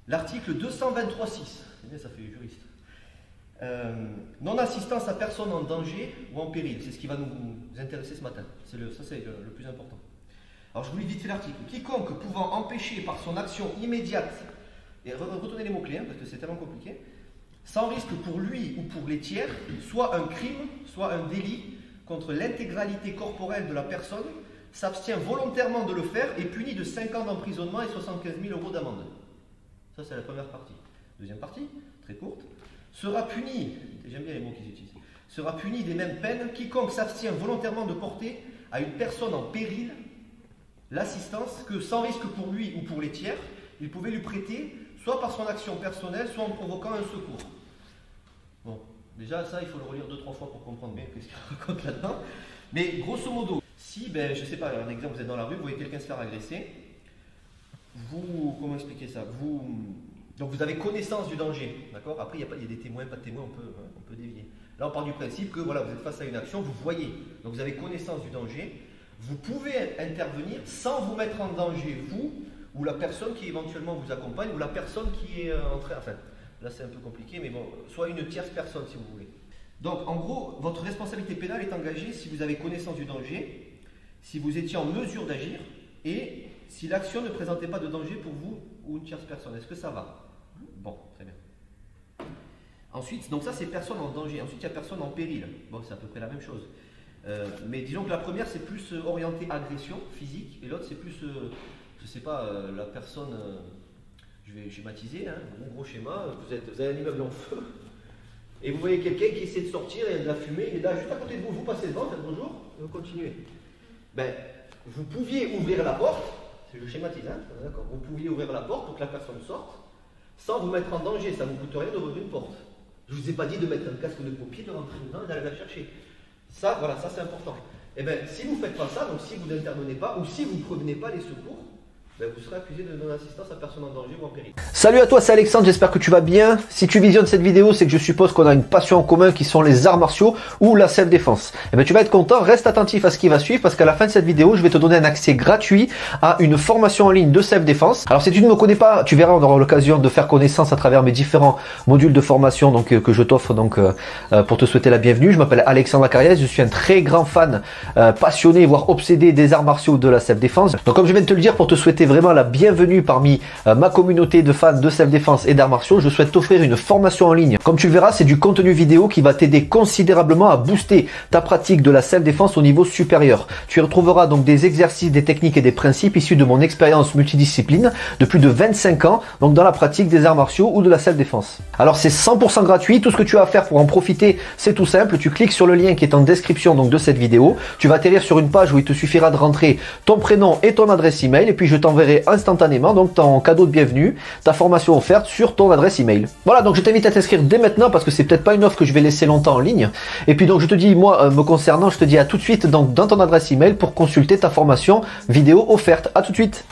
l'article 223.6, c'est bien, ça fait juriste. Non-assistance à personne en danger ou en péril, c'est ce qui va nous intéresser ce matin. Ça, c'est le plus important. Alors, je vous lis vite fait l'article. Quiconque pouvant empêcher par son action immédiate, et retenez les mots-clés, parce que c'est tellement compliqué, sans risque pour lui ou pour les tiers, soit un crime, soit un délit contre l'intégralité corporelle de la personne, s'abstient volontairement de le faire et puni de 5 ans d'emprisonnement et 75 000 € d'amende. Ça, c'est la première partie. Deuxième partie, très courte. Sera puni, j'aime bien les mots qu'ils utilisent, sera puni des mêmes peines quiconque s'abstient volontairement de porter à une personne en péril l'assistance que, sans risque pour lui ou pour les tiers, il pouvait lui prêter, soit par son action personnelle, soit en provoquant un secours. Bon, déjà, ça, il faut le relire 2-3 fois pour comprendre bien ce qu'il raconte là-dedans. Mais grosso modo, si, je ne sais pas, un exemple, vous êtes dans la rue, vous voyez quelqu'un se faire agresser, comment expliquer ça, donc vous avez connaissance du danger, d'accord? Après, il y a des témoins, pas de témoins, on peut dévier. Là, on part du principe que voilà, vous êtes face à une action, vous voyez, donc vous avez connaissance du danger, vous pouvez intervenir sans vous mettre en danger, vous, ou la personne qui éventuellement vous accompagne, ou la personne qui est en train, enfin, là c'est un peu compliqué, mais bon, soit une tierce personne si vous voulez. Donc, en gros, votre responsabilité pénale est engagée si vous avez connaissance du danger, si vous étiez en mesure d'agir, et si l'action ne présentait pas de danger pour vous ou une tierce personne. Est-ce que ça va? Bon, très bien. Ensuite, donc ça c'est personne en danger. Ensuite, il y a personne en péril. Bon, c'est à peu près la même chose. Mais disons que la première c'est plus orienté agression physique, et l'autre c'est plus, je sais pas, la personne, je vais schématiser, hein, gros schéma, vous avez un immeuble en feu, et vous voyez quelqu'un qui essaie de sortir, et il y a de la fumée, il est là juste à côté de vous, vous passez devant, faites bonjour, et vous continuez. Vous pouviez ouvrir la porte, je schématise, hein, d'accord, vous pouviez ouvrir la porte pour que la personne sorte, sans vous mettre en danger, ça ne vous coûte rien d'ouvrir une porte. Je ne vous ai pas dit de mettre un casque de pompier, de rentrer dedans et d'aller la chercher. Ça, voilà, ça c'est important. Et bien, si vous ne faites pas ça, donc si vous n'intervenez pas, ou si vous ne prévenez pas les secours, vous serez accusé de non-assistance à personne en danger ou en péril. Salut à toi, c'est Alexandre, j'espère que tu vas bien. Si tu visionnes cette vidéo, c'est que je suppose qu'on a une passion en commun qui sont les arts martiaux ou la self-défense. Et bien tu vas être content, reste attentif à ce qui va suivre parce qu'à la fin de cette vidéo, je vais te donner un accès gratuit à une formation en ligne de self-défense. Alors si tu ne me connais pas, tu verras, on aura l'occasion de faire connaissance à travers mes différents modules de formation que je t'offre pour te souhaiter la bienvenue. Je m'appelle Alexandre Acariès, je suis un très grand fan, passionné, voire obsédé des arts martiaux de la self-défense. Donc comme je viens de te le dire, pour te souhaiter vraiment la bienvenue parmi ma communauté de fans de self-défense et d'arts martiaux, je souhaite t'offrir une formation en ligne. Comme tu le verras, c'est du contenu vidéo qui va t'aider considérablement à booster ta pratique de la self-défense au niveau supérieur. Tu y retrouveras donc des exercices, des techniques et des principes issus de mon expérience multidiscipline de plus de 25 ans, donc dans la pratique des arts martiaux ou de la self-défense. Alors c'est 100% gratuit, tout ce que tu as à faire pour en profiter, c'est tout simple, tu cliques sur le lien qui est en description donc de cette vidéo, tu vas atterrir sur une page où il te suffira de rentrer ton prénom et ton adresse email et puis je t'enverrai instantanément donc ton cadeau de bienvenue, ta formation offerte sur ton adresse email. Voilà, donc je t'invite à t'inscrire dès maintenant parce que c'est peut-être pas une offre que je vais laisser longtemps en ligne. Et puis donc je te dis, moi me concernant, je te dis à tout de suite donc dans ton adresse email pour consulter ta formation vidéo offerte. À tout de suite.